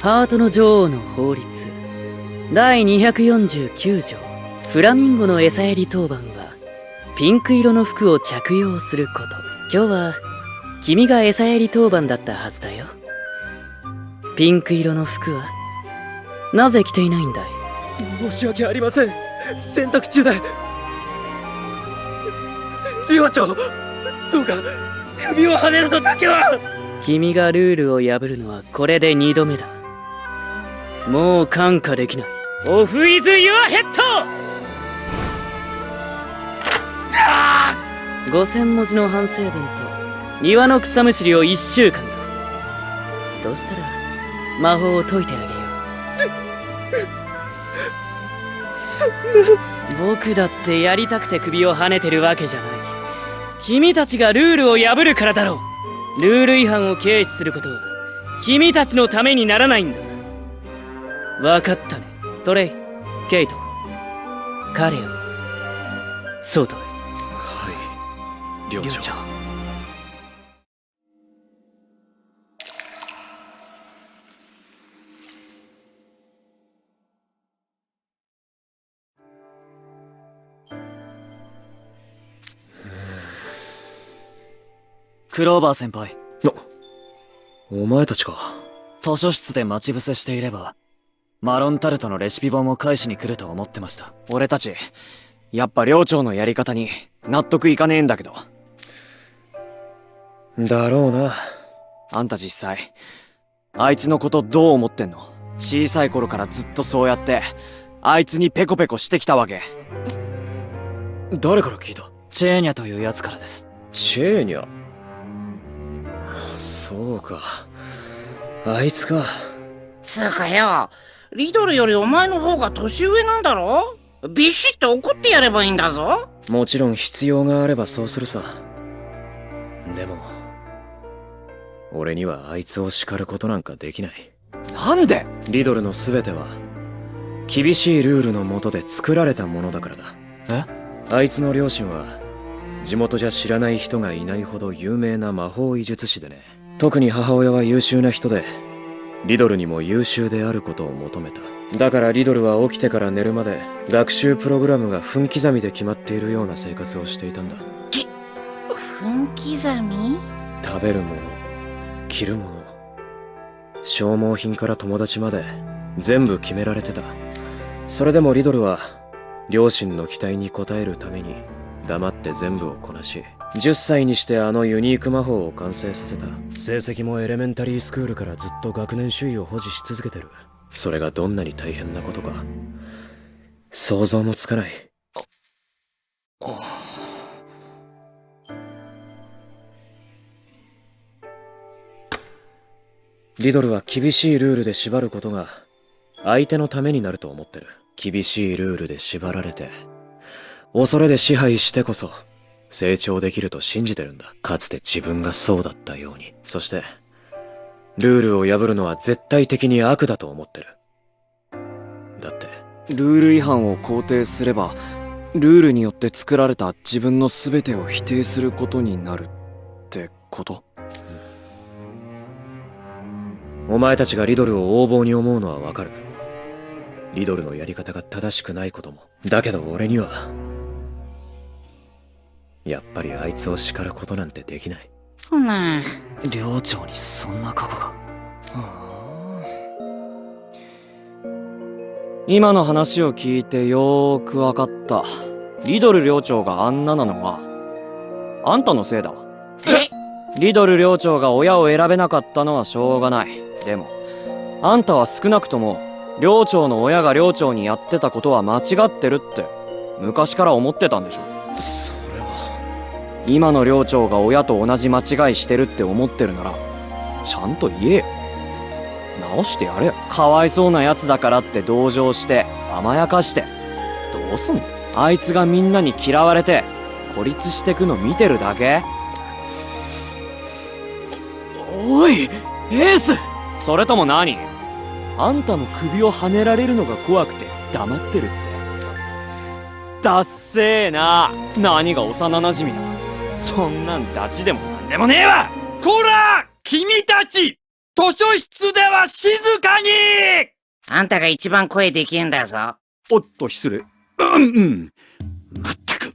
ハートの女王の法律第249条、フラミンゴの餌やり当番はピンク色の服を着用すること。今日は君が餌やり当番だったはずだよ。ピンク色の服はなぜ着ていないんだい？申し訳ありません。洗濯中で。寮長、どうか首をはねるのだけは。君がルールを破るのはこれで2度目だ。もう看過できない。オフイズユアヘッド！5000文字の反省文と庭の草むしりを1週間だ。そうしたら魔法を解いてあげよう。そんな。僕だってやりたくて首をはねてるわけじゃない。君たちがルールを破るからだろう。ルール違反を軽視することは君たちのためにならないんだ。分かったね。トレイ、ケイト、彼を外へ。はい、寮長。クローバー先輩。お前たちか。図書室で待ち伏せしていればマロンタルトのレシピ本を返しに来ると思ってました。俺たちやっぱ寮長のやり方に納得いかねえんだけど。だろうな。あんた実際あいつのことどう思ってんの？小さい頃からずっとそうやってあいつにペコペコしてきたわけ？誰から聞いた？チェーニャというやつからです。チェーニャ。そうか、あいつか。つうかよ、リドルよりお前の方が年上なんだろ？ビシッと怒ってやればいいんだぞ。もちろん必要があればそうするさ。でも俺にはあいつを叱ることなんかできない。なんで？リドルの全ては厳しいルールの下で作られたものだからだ。あいつの両親は地元じゃ知らない人がいないほど有名な魔法医術師でね。特に母親は優秀な人でリドルにも優秀であることを求めた。だからリドルは起きてから寝るまで学習プログラムが分刻みで決まっているような生活をしていたんだ。分刻み？食べるもの、着るもの、消耗品から友達まで全部決められてた。それでもリドルは両親の期待に応えるために黙って全部をこなし、10歳にしてあのユニーク魔法を完成させた。成績もエレメンタリースクールからずっと学年首位を保持し続けてる。それがどんなに大変なことか想像もつかない。リドルは厳しいルールで縛ることが相手のためになると思ってる。厳しいルールで縛られて恐れで支配してこそ成長できると信じてるんだ。かつて自分がそうだったように。そしてルールを破るのは絶対的に悪だと思ってる。だってルール違反を肯定すればルールによって作られた自分の全てを否定することになるってこと？お前たちがリドルを横暴に思うのはわかる。リドルのやり方が正しくないことも。だけど俺にはやっぱりあいつを叱ることなんてできない。ほな。寮長にそんな過去が。今の話を聞いてよーくわかった。リドル寮長があんななのはあんたのせいだわ。リドル寮長が親を選べなかったのはしょうがない。でもあんたは少なくとも寮長の親が寮長にやってたことは間違ってるって昔から思ってたんでしょ？それは。今の寮長が親と同じ間違いしてるって思ってるならちゃんと言えよ。直してやれよ。かわいそうなやつだからって同情して甘やかしてどうすんの？あいつがみんなに嫌われて孤立してくの見てるだけ？おいエース！それとも何？あんたの首をはねられるのが怖くて黙ってるって？だっせーな。何が幼なじみだ。そんなんダチでもなんでもねえわ。こら！君たち！図書室では静かに。あんたが一番声できんだぞ。おっと失礼。まったく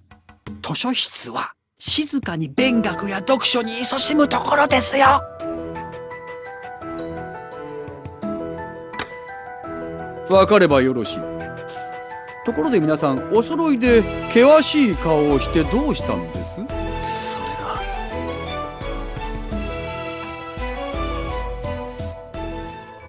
図書室は静かに勉学や読書に勤しむところですよ。わかればよろしい。ところで皆さんお揃いで険しい顔をしてどうしたんです？